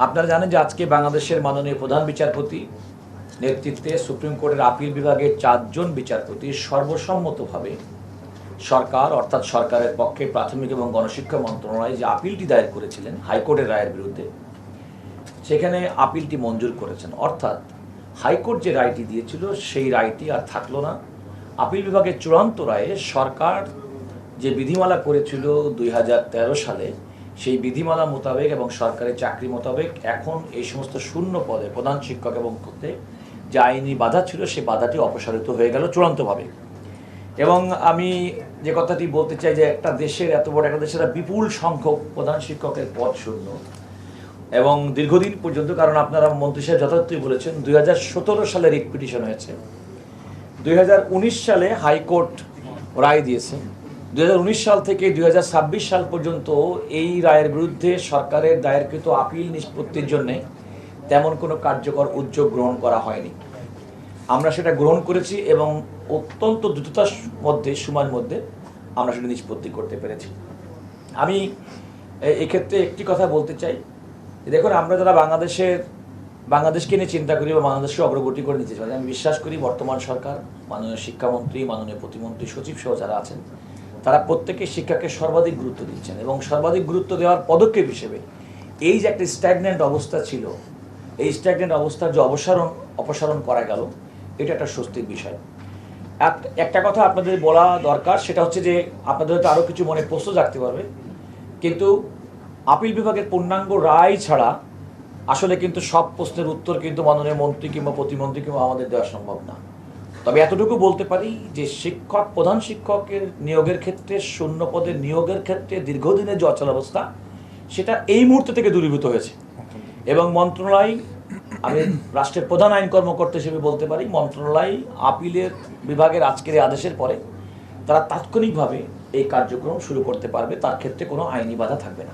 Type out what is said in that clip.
আপনারা জানেন যে আজকে বাংলাদেশের মাননীয় প্রধান বিচারপতি নেতৃত্বে সুপ্রিম কোর্টের আপিল বিভাগের 4 জন বিচারপতি সর্বসম্মতভাবে সরকার অর্থাৎ সরকারের পক্ষে প্রাথমিক এবং গণশিক্ষা মন্ত্রণালয় যে আপিলটি দায়ের করেছিলেন হাইকোর্টের রায়ের বিরুদ্ধে, সেখানে আপিলটি মঞ্জুর করেছেন। অর্থাৎ হাইকোর্ট যে রায়টি দিয়েছিল সেই রায়টি আর থাকলো না। আপিল বিভাগের চূড়ান্ত রায়ে সরকার যে বিধিমালা করেছিল 2013 সালে, সেই বিধিমালা মোতাবেক এবং সরকারি চাকরি মোতাবেক এখন এই সমস্ত শূন্য পদে প্রধান শিক্ষক এবং করতে যে আইনি বাধা ছিল সেই বাধাটি অপসারিত হয়ে গেল চূড়ান্তভাবে। এবং আমি যে কথাটি বলতে চাই যে একটা দেশের এত বড় একটা দেশের বিপুল সংখ্যক প্রধান শিক্ষকের পদ শূন্য এবং দীর্ঘদিন পর্যন্ত, কারণ আপনারা মন্ত্রী সাহেব যথার্থই বলেছেন 2017 সালে রিট পিটিশন হয়েছে, 2019 সালে হাইকোর্ট রায় দিয়েছে, 2019 সাল থেকে 2026 সাল পর্যন্ত এই রায়ের বিরুদ্ধে সরকারের দায়েরকৃত আপিল নিষ্পত্তির জন্যে তেমন কোনো কার্যকর উদ্যোগ গ্রহণ করা হয়নি। আমরা সেটা গ্রহণ করেছি এবং অত্যন্ত দ্রুততার সময়ের মধ্যে আমরা সেটা নিষ্পত্তি করতে পেরেছি। আমি এক্ষেত্রে একটি কথা বলতে চাই, দেখুন আমরা যারা বাংলাদেশকে নিয়ে চিন্তা করি বা বাংলাদেশকে অগ্রগতি করে নিতে চাই, আমি বিশ্বাস করি বর্তমান সরকার, মাননীয় শিক্ষামন্ত্রী, মাননীয় প্রতিমন্ত্রী, সচিব সহ যারা আছেন তারা প্রত্যেকে শিক্ষাকে সর্বাধিক গুরুত্ব দিচ্ছেন এবং সর্বাধিক গুরুত্ব দেওয়ার পদক্ষেপ হিসেবে এই যে একটা স্ট্যাগন্যান্ট অবস্থা ছিল, এই স্ট্যাগন্যান্ট অবস্থার যে অপসারণ করা গেল, এটা একটা স্বস্তির বিষয়। একটা কথা আপনাদের বলা দরকার, সেটা হচ্ছে যে আপনাদের হয়তো আরও কিছু মনে প্রশ্ন জাগতে পারবে, কিন্তু আপিল বিভাগের পূর্ণাঙ্গ রায় ছাড়া আসলে কিন্তু সব প্রশ্নের উত্তর কিন্তু মাননীয় মন্ত্রী কিংবা প্রতিমন্ত্রী কিংবা আমাদের দেওয়া সম্ভব না। তবে এতটুকু বলতে পারি যে প্রধান শিক্ষকের নিয়োগের ক্ষেত্রে, শূন্য পদের নিয়োগের ক্ষেত্রে দীর্ঘদিনের যে অচলাবস্থা সেটা এই মুহূর্ত থেকে দূরীভূত হয়েছে এবং মন্ত্রণালয়, আমি রাষ্ট্রের প্রধান আইন কর্মকর্তা হিসেবে বলতে পারি, মন্ত্রণালয় আপিলের বিভাগের আজকের এই আদেশের পরে তারা তাৎক্ষণিকভাবে এই কার্যক্রম শুরু করতে পারবে, তার ক্ষেত্রে কোনো আইনি বাধা থাকবে না।